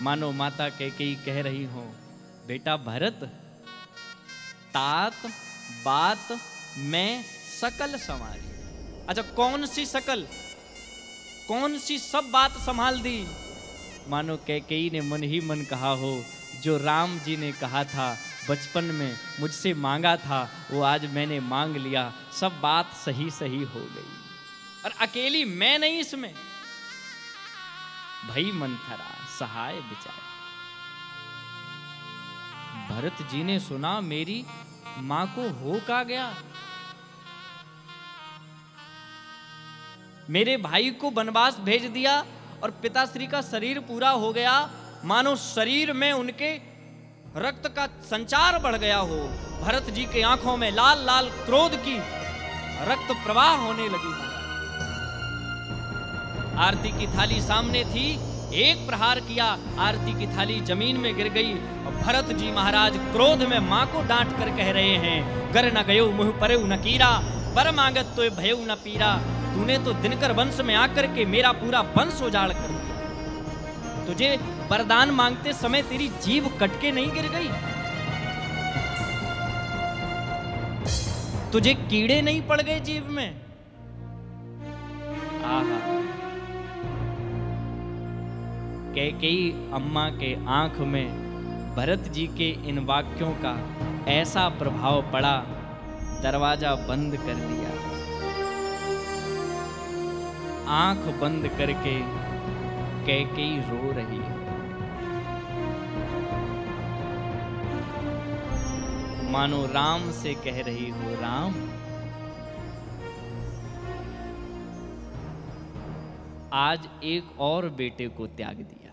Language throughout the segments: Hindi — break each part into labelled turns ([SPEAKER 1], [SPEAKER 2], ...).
[SPEAKER 1] मानो माता कैकेयी कह रही हो, बेटा भरत, तात बात मैं सकल संभाली। अच्छा, कौन सी सकल, कौन सी सब बात संभाल दी? मानो कैकेयी ने मन ही मन कहा हो, जो राम जी ने कहा था बचपन में मुझसे मांगा था, वो आज मैंने मांग लिया, सब बात सही सही हो गई। और अकेली मैं नहीं इसमें, भई मंथरा सहाय बिचारी। भरत जी ने सुना, मेरी मां को हो का गया, मेरे भाई को वनवास भेज दिया और पिताश्री का शरीर पूरा हो गया, मानो शरीर में उनके रक्त का संचार बढ़ गया हो। भरत जी के आंखों में लाल लाल क्रोध की रक्त प्रवाह होने लगी। आरती की थाली सामने थी, एक प्रहार किया, आरती की थाली जमीन में गिर गई और भरत जी महाराज क्रोध में मां को डांट कर कह रहे हैं, गर न गयो मुँह परे न कीरा, बर मांगत तो भयउ न पीरा। तूने तो दिनकर वंश में आकर के मेरा पूरा वंश उजाड़ कर दिया। तुझे वरदान मांगते समय तेरी जीभ कटके नहीं गिर गई? तुझे कीड़े नहीं पड़ गए जीभ में? आहा, कैकेयी अम्मा के आंख में भरत जी के इन वाक्यों का ऐसा प्रभाव पड़ा, दरवाजा बंद कर दिया। आंख बंद करके कैकेयी रो रही है। मानो राम से कह रही हो, राम आज एक और बेटे को त्याग दिया।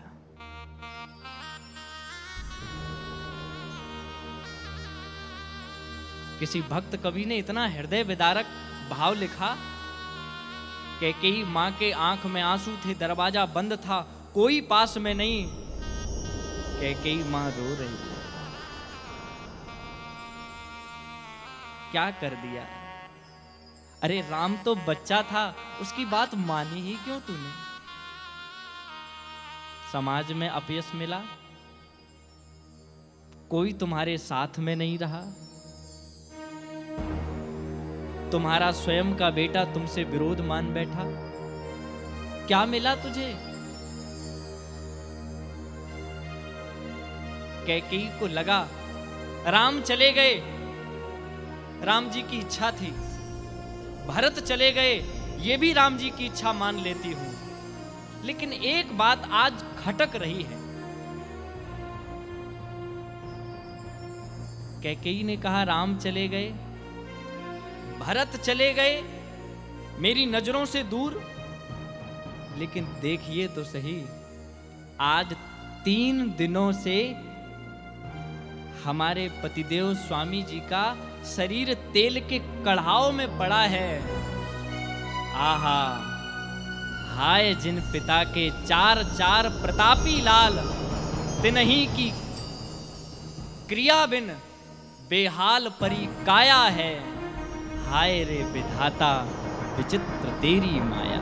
[SPEAKER 1] किसी भक्त कवि ने इतना हृदय विदारक भाव लिखा, कैकेयी मां के आंख में आंसू थे, दरवाजा बंद था, कोई पास में नहीं, कैकेयी मां रो रही है। क्या कर दिया? अरे राम तो बच्चा था, उसकी बात मानी ही क्यों तूने? समाज में अपयश मिला, कोई तुम्हारे साथ में नहीं रहा, तुम्हारा स्वयं का बेटा तुमसे विरोध मान बैठा, क्या मिला तुझे? कैकेयी को लगा राम चले गए, राम जी की इच्छा थी, भरत चले गए, ये भी राम जी की इच्छा मान लेती हूं, लेकिन एक बात आज खटक रही है। कैकेयी ने कहा, राम चले गए, भरत चले गए, मेरी नजरों से दूर, लेकिन देखिए तो सही, आज 3 दिनों से हमारे पतिदेव स्वामी जी का शरीर तेल के कढ़ाव में पड़ा है। आहा, हाय जिन पिता के 4 प्रतापी लाल, तिन्हीं की क्रिया बिन बेहाल परी काया है, हाय रे विधाता विचित्र तेरी माया।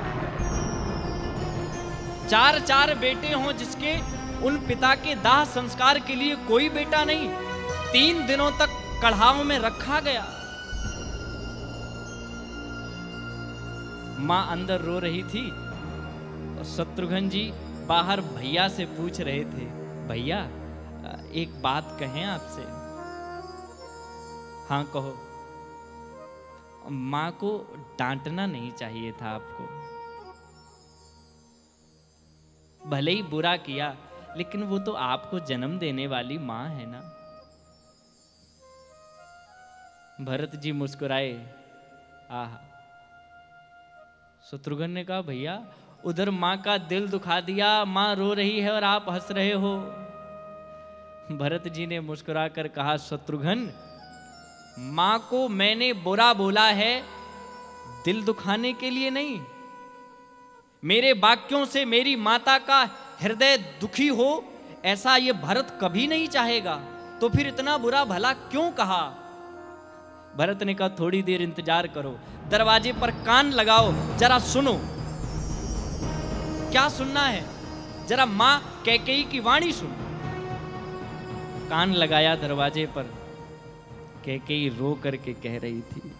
[SPEAKER 1] 4 बेटे हों जिसके, उन पिता के दाह संस्कार के लिए कोई बेटा नहीं, 3 दिनों तक कढ़ाव में रखा गया। मां अंदर रो रही थी और शत्रुघ्न जी बाहर भैया से पूछ रहे थे, भैया एक बात कहें आपसे। हाँ कहो। मां को डांटना नहीं चाहिए था आपको, भले ही बुरा किया, लेकिन वो तो आपको जन्म देने वाली मां है ना। भरत जी मुस्कुराए। आहा, शत्रुघ्न ने कहा, भैया उधर मां का दिल दुखा दिया, मां रो रही है और आप हंस रहे हो। भरत जी ने मुस्कुराकर कहा, शत्रुघ्न मां को मैंने बुरा बोला है दिल दुखाने के लिए नहीं, मेरे वाक्यों से मेरी माता का हृदय दुखी हो ऐसा ये भरत कभी नहीं चाहेगा, तो फिर इतना बुरा भला क्यों कहा। भरत ने कहा, थोड़ी देर इंतजार करो, दरवाजे पर कान लगाओ, जरा सुनो। क्या सुनना है? जरा मां कैकेयी की वाणी सुन। कान लगाया दरवाजे पर। कैकेयी रो करके कह रही थी,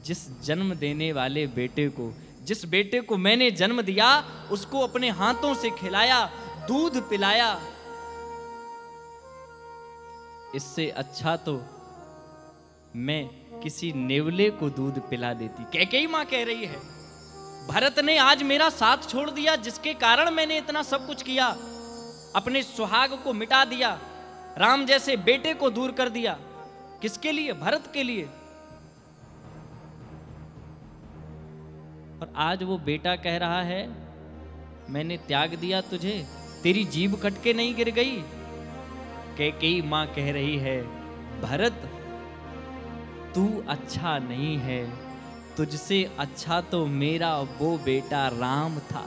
[SPEAKER 1] जिस जन्म देने वाले बेटे को, जिस बेटे को मैंने जन्म दिया, उसको अपने हाथों से खिलाया, दूध पिलाया, इससे अच्छा तो मैं किसी नेवले को दूध पिला देती। कैकेयी मां कह रही है, भरत ने आज मेरा साथ छोड़ दिया, जिसके कारण मैंने इतना सब कुछ किया, अपने सुहाग को मिटा दिया, राम जैसे बेटे को दूर कर दिया। किसके लिए? भरत के लिए। और आज वो बेटा कह रहा है, मैंने त्याग दिया तुझे, तेरी जीभ कट के नहीं गिर गई। कैकेयी मां कह रही है, भरत तू अच्छा नहीं है, तुझसे अच्छा तो मेरा वो बेटा राम था,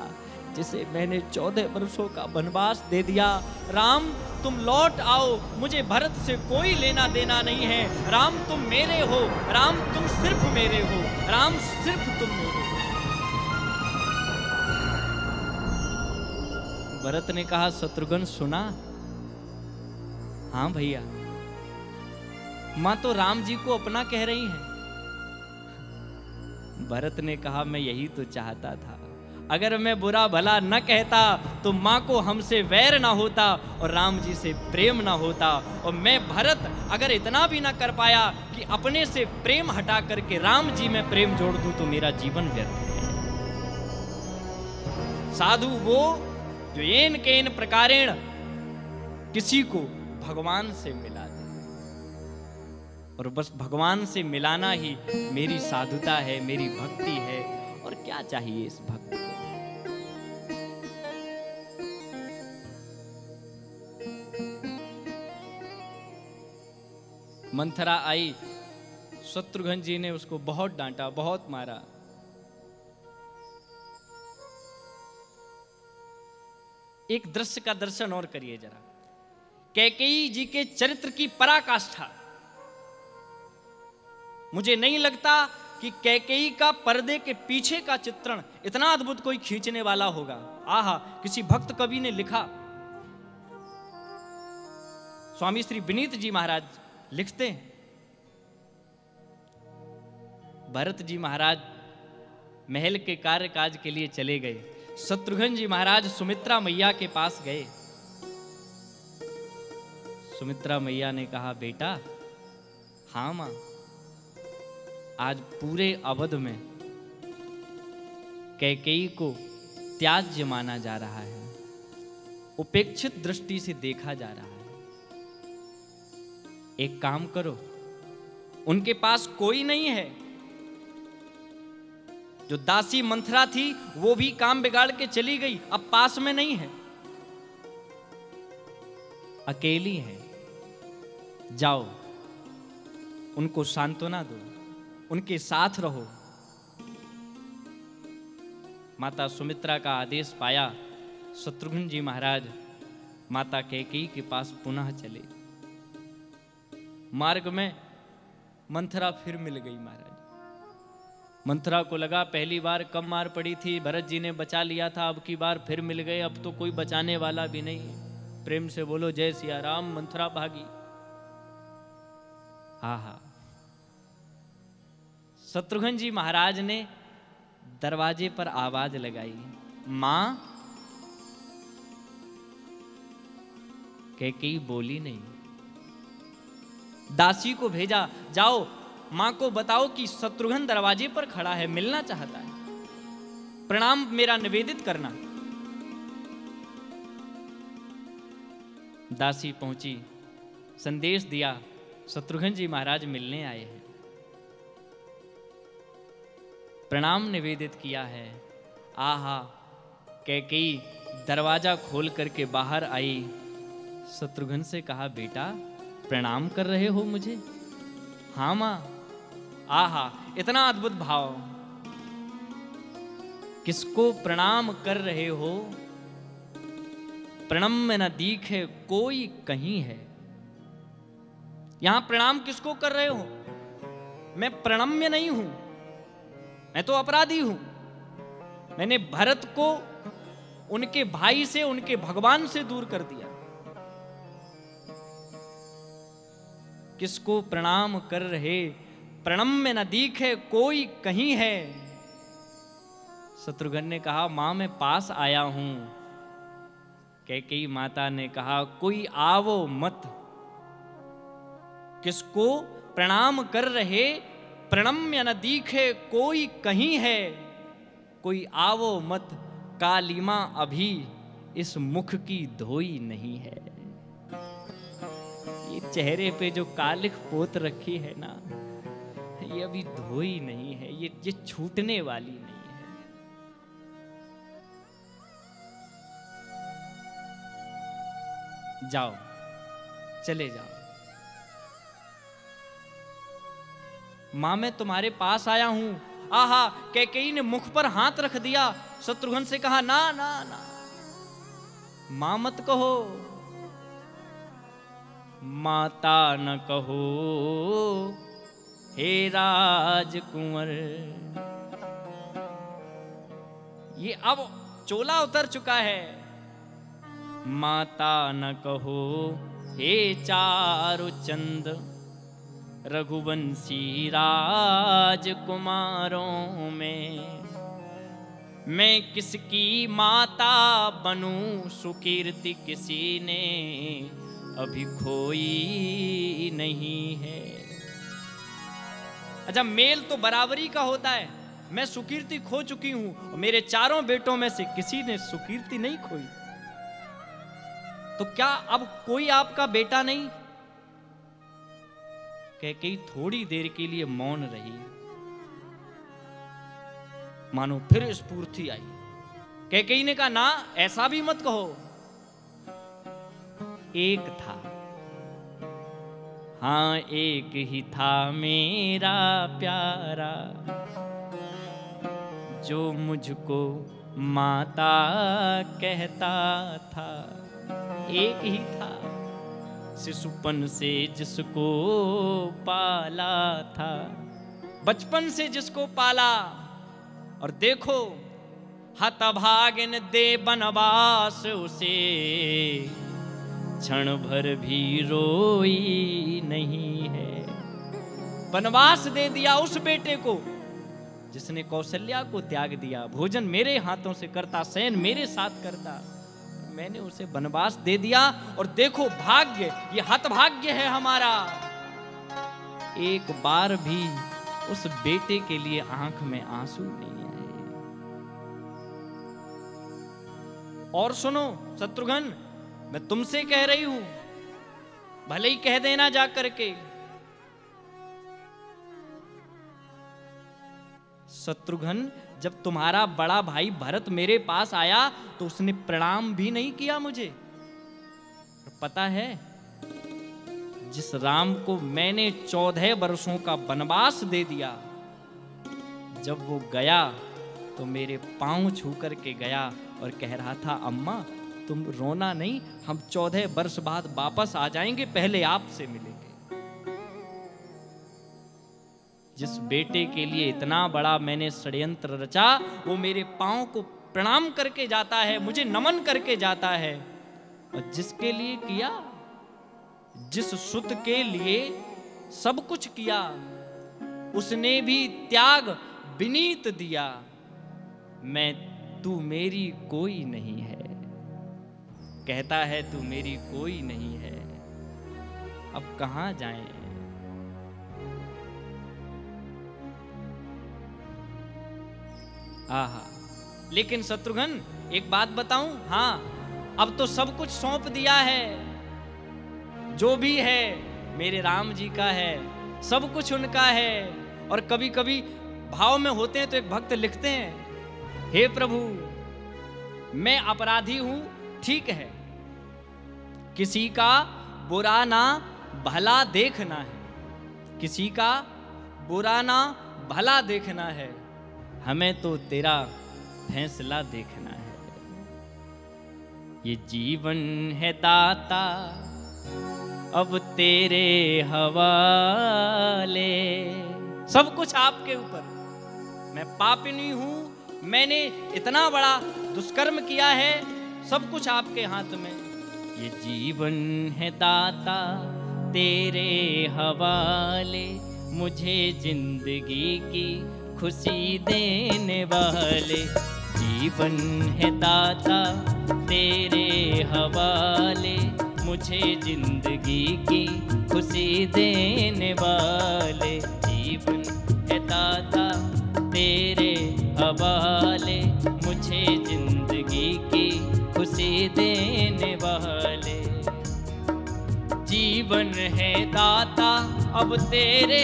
[SPEAKER 1] जिसे मैंने 14 वर्षों का वनवास दे दिया। राम तुम लौट आओ, मुझे भरत से कोई लेना देना नहीं है। राम तुम मेरे हो, राम तुम सिर्फ मेरे हो, राम सिर्फ तुम मेरे हो। भरत ने कहा, शत्रुघ्न सुना? हाँ भैया। मां तो राम जी को अपना कह रही हैं। भरत ने कहा, मैं यही तो चाहता था, अगर मैं बुरा भला न कहता तो मां को हमसे वैर ना होता और राम जी से प्रेम ना होता। और मैं भरत अगर इतना भी ना कर पाया कि अपने से प्रेम हटा करके राम जी में प्रेम जोड़ दूं तो मेरा जीवन व्यर्थ है। साधु वो जो येन केन प्रकारेण किसी को भगवान से मिला दे, और बस भगवान से मिलाना ही मेरी साधुता है, मेरी भक्ति है। और क्या चाहिए इस भक्त को? मंथरा आई, शत्रुघ्न जी ने उसको बहुत डांटा, बहुत मारा। एक दृश्य का दर्शन और करिए जरा, कैकेयी जी के चरित्र की पराकाष्ठा। मुझे नहीं लगता कि कैकेयी का पर्दे के पीछे का चित्रण इतना अद्भुत कोई खींचने वाला होगा। आहा, किसी भक्त कवि ने लिखा, स्वामी श्री विनीत जी महाराज लिखते हैं, भरत जी महाराज महल के कार्य काज के लिए चले गए। शत्रुघ्न जी महाराज सुमित्रा मैया के पास गए। सुमित्रा मैया ने कहा, बेटा। हाँ मां, आज पूरे अवध में कैकेयी को त्याज्य माना जा रहा है, उपेक्षित दृष्टि से देखा जा रहा है। एक काम करो, उनके पास कोई नहीं है। जो दासी मंथरा थी वो भी काम बिगाड़ के चली गई, अब पास में नहीं है, अकेली है। जाओ, उनको सांत्वना दो, उनके साथ रहो। माता सुमित्रा का आदेश पाया, शत्रुघ्न जी महाराज माता कैकेयी के पास पुनः चले। मार्ग में मंथरा फिर मिल गई महाराज। मंथरा को लगा पहली बार कम मार पड़ी थी, भरत जी ने बचा लिया था, अब की बार फिर मिल गए, अब तो कोई बचाने वाला भी नहीं। प्रेम से बोलो जय सिया राम। मंथरा भागी। हा हा। शत्रुघ्न जी महाराज ने दरवाजे पर आवाज लगाई, मां। कैकेयी बोली नहीं। दासी को भेजा, जाओ मां को बताओ कि शत्रुघ्न दरवाजे पर खड़ा है, मिलना चाहता है, प्रणाम मेरा निवेदित करना। दासी पहुंची, संदेश दिया, शत्रुघ्न जी महाराज मिलने आए हैं, प्रणाम निवेदित किया है। आहा, कैकेयी दरवाजा खोल करके बाहर आई, शत्रुघ्न से कहा, बेटा प्रणाम कर रहे हो मुझे? हाँ मां। आहा, इतना अद्भुत भाव। किसको प्रणाम कर रहे हो? प्रणम्य न दीखे कोई कहीं है। यहां प्रणाम किसको कर रहे हो? मैं प्रणम्य नहीं हूं, मैं तो अपराधी हूं। मैंने भरत को उनके भाई से, उनके भगवान से दूर कर दिया। किसको प्रणाम कर रहे, प्रणम्य न दिखे कोई कहीं है। शत्रुघ्न ने कहा, मां मैं पास आया हूं। कैकेयी माता ने कहा, कोई आवो मत। किसको प्रणाम कर रहे, प्रणम्य न दिखे कोई कहीं है। कोई आवो मत, कालीमा अभी इस मुख की धोई नहीं है। ये चेहरे पे जो कालिख पोत रखी है ना, ये अभी धोई नहीं है, ये छूटने वाली नहीं है। जाओ, चले जाओ। मां मैं तुम्हारे पास आया हूं। आहा, कैकेयी ने मुख पर हाथ रख दिया। शत्रुघ्न से कहा, ना ना ना, मां मत कहो, माता न कहो हे राजकुंवर। ये अब चोला उतर चुका है। माता न कहो हे चारुचंद, रघुवंशी राजकुमारों में मैं किसकी माता बनूं। सुकीर्ति किसी ने अभी खोई नहीं है। अच्छा, मेल तो बराबरी का होता है। मैं सुकीर्ति खो चुकी हूं और मेरे चारों बेटों में से किसी ने सुकीर्ति नहीं खोई, तो क्या अब कोई आपका बेटा नहीं? कैकेयी थोड़ी देर के लिए मौन रही, मानो फिर स्फूर्ति आई। कैकेयी ने कहा, ना ऐसा भी मत कहो। एक था, हाँ एक ही था मेरा प्यारा, जो मुझको माता कहता था। एक ही था, शिशुपन से जिसको पाला था, बचपन से जिसको पाला। और देखो, हतभागिन दे बनवास उसे, क्षण भर भी रोई नहीं है। बनवास दे दिया उस बेटे को जिसने कौशल्या को त्याग दिया। भोजन मेरे हाथों से करता, शयन मेरे साथ करता, मैंने उसे वनवास दे दिया। और देखो भाग्य, ये हतभाग्य है हमारा, एक बार भी उस बेटे के लिए आंख में आंसू नहीं आए। और सुनो शत्रुघ्न, मैं तुमसे कह रही हूं, भले ही कह देना जा करके। शत्रुघ्न, जब तुम्हारा बड़ा भाई भरत मेरे पास आया तो उसने प्रणाम भी नहीं किया मुझे। और पता है, जिस राम को मैंने 14 वर्षों का वनवास दे दिया, जब वो गया तो मेरे पांव छू करके गया और कह रहा था, अम्मा तुम रोना नहीं, हम 14 वर्ष बाद वापस आ जाएंगे, पहले आपसे मिलेंगे। जिस बेटे के लिए इतना बड़ा मैंने षड्यंत्र रचा, वो मेरे पांव को प्रणाम करके जाता है, मुझे नमन करके जाता है। और जिसके लिए किया, जिस सुत के लिए सब कुछ किया, उसने भी त्याग विनीत दिया। तू मेरी कोई नहीं है, कहता है तू मेरी कोई नहीं है, अब कहां जाएं? आहा, लेकिन शत्रुघ्न एक बात बताऊं, हाँ अब तो सब कुछ सौंप दिया है, जो भी है मेरे राम जी का है, सब कुछ उनका है। और कभी कभी भाव में होते हैं तो एक भक्त लिखते हैं, हे प्रभु मैं अपराधी हूं, ठीक है, किसी का बुरा ना भला देखना है, किसी का बुरा ना भला देखना है, हमें तो तेरा फैसला देखना है। ये जीवन है दाता अब तेरे हवाले, सब कुछ आपके ऊपर। मैं पापिनी हूं मैंने इतना बड़ा दुष्कर्म किया है, सब कुछ आपके हाथ में। ये जीवन है दाता तेरे हवाले, मुझे जिंदगी की खुशी देने वाले। जीवन है दाता तेरे हवाले, मुझे जिंदगी की खुशी देने वाले। जीवन है दाता तेरे हवाले, मुझे जिंदगी की खुशी देने वाले। जीवन है दाता अब तेरे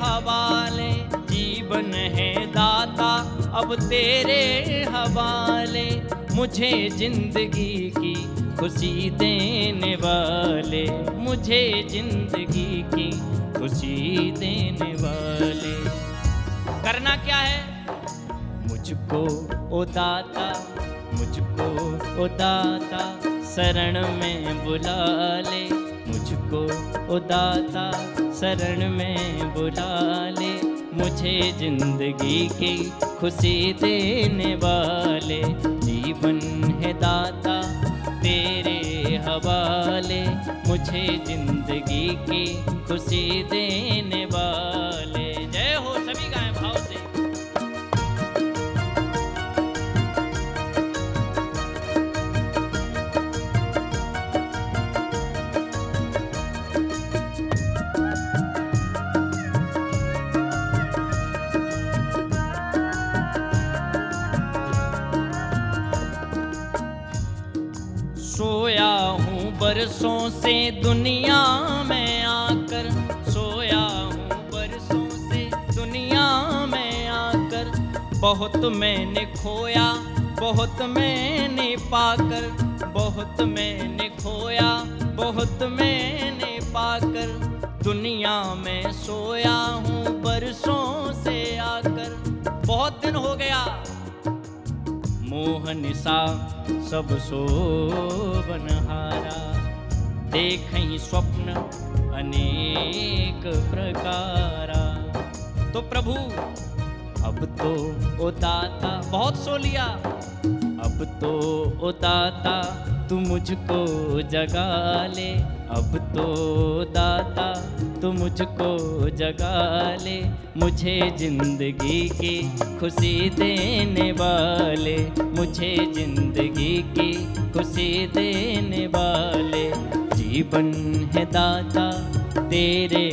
[SPEAKER 1] हवाले, जीवन है दाता अब तेरे हवाले, मुझे जिंदगी की खुशी देने वाले, मुझे जिंदगी की खुशी देने वाले। करना क्या है? मुझको ओ दाता, मुझको ओ दाता शरण में बुला ले, मुझको ओ दाता शरण में बुला ले, मुझे जिंदगी की खुशी देने वाले। जीवन है दाता तेरे हवाले, मुझे जिंदगी की खुशी देने वाले। जय हो, सभी गाएं भाव से। सोया हूँ बरसों से दुनिया में आकर, सोया हूँ बरसों से दुनिया में आकर, बहुत मैंने खोया बहुत मैंने पाकर, बहुत मैंने खोया बहुत मैंने पाकर, दुनिया में सोया हूँ बरसों से आकर। बहुत दिन हो गया मोह निशा सब सोवनहारा, देखहीं स्वप्न अनेक प्रकारा। तो प्रभु अब तो ओ दाता, बहुत सो लिया, अब तो ओ दाता तू मुझको जगा ले, अब तो दाता तू मुझको जगा ले, मुझे जिंदगी की खुशी देने वाले, मुझे जिंदगी की खुशी देने वाले। जीवन है दाता तेरे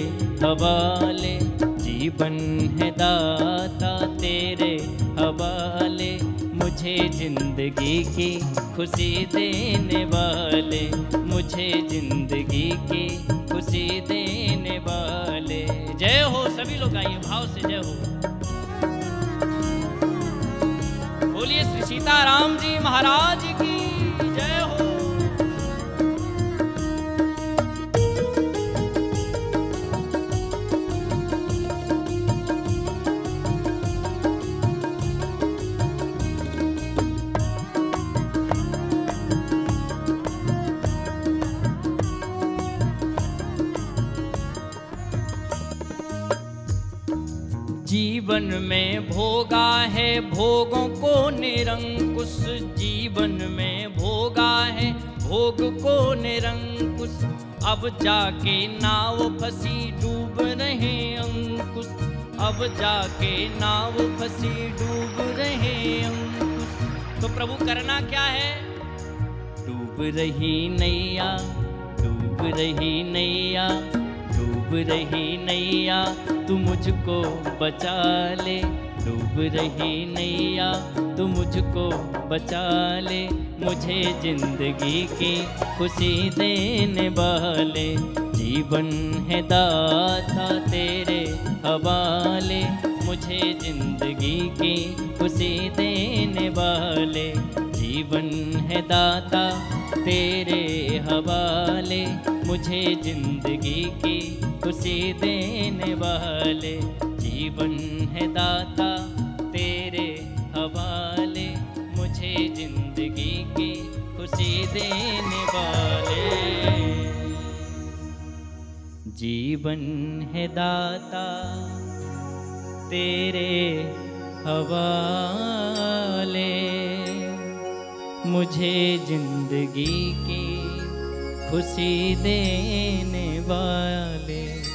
[SPEAKER 1] हवाले, जीवन है दाता तेरे हवाले, मुझे जिंदगी की खुशी देने वाले, मुझे जिंदगी की खुशी देने वाले। जय हो, सभी लोग आइए भाव से जय हो। बोलिए श्री सीताराम जी महाराज की जय हो। जीवन में भोगा है भोगों को निरंकुश, जीवन में भोगा है भोग को निरंकुश, अब जाके नाव फंसी डूब रहे अंकुश, अब जाके नाव फंसी डूब रहे अंकुश। तो प्रभु करना क्या है? डूब रही नैया, डूब रही नैया, डूब रही नैया तू मुझको बचा ले, डूब रही नैया तू मुझको बचा ले, मुझे जिंदगी की खुशी देने वाले। जीवन है दाता तेरे हवाले, मुझे जिंदगी की खुशी देने वाले। जीवन है दाता तेरे हवाले, मुझे जिंदगी की खुशी देने वाले। जीवन है दाता तेरे हवाले, मुझे जिंदगी की खुशी देने वाले। जीवन है दाता तेरे हवाले। मुझे जिंदगी की खुशी देने वाले।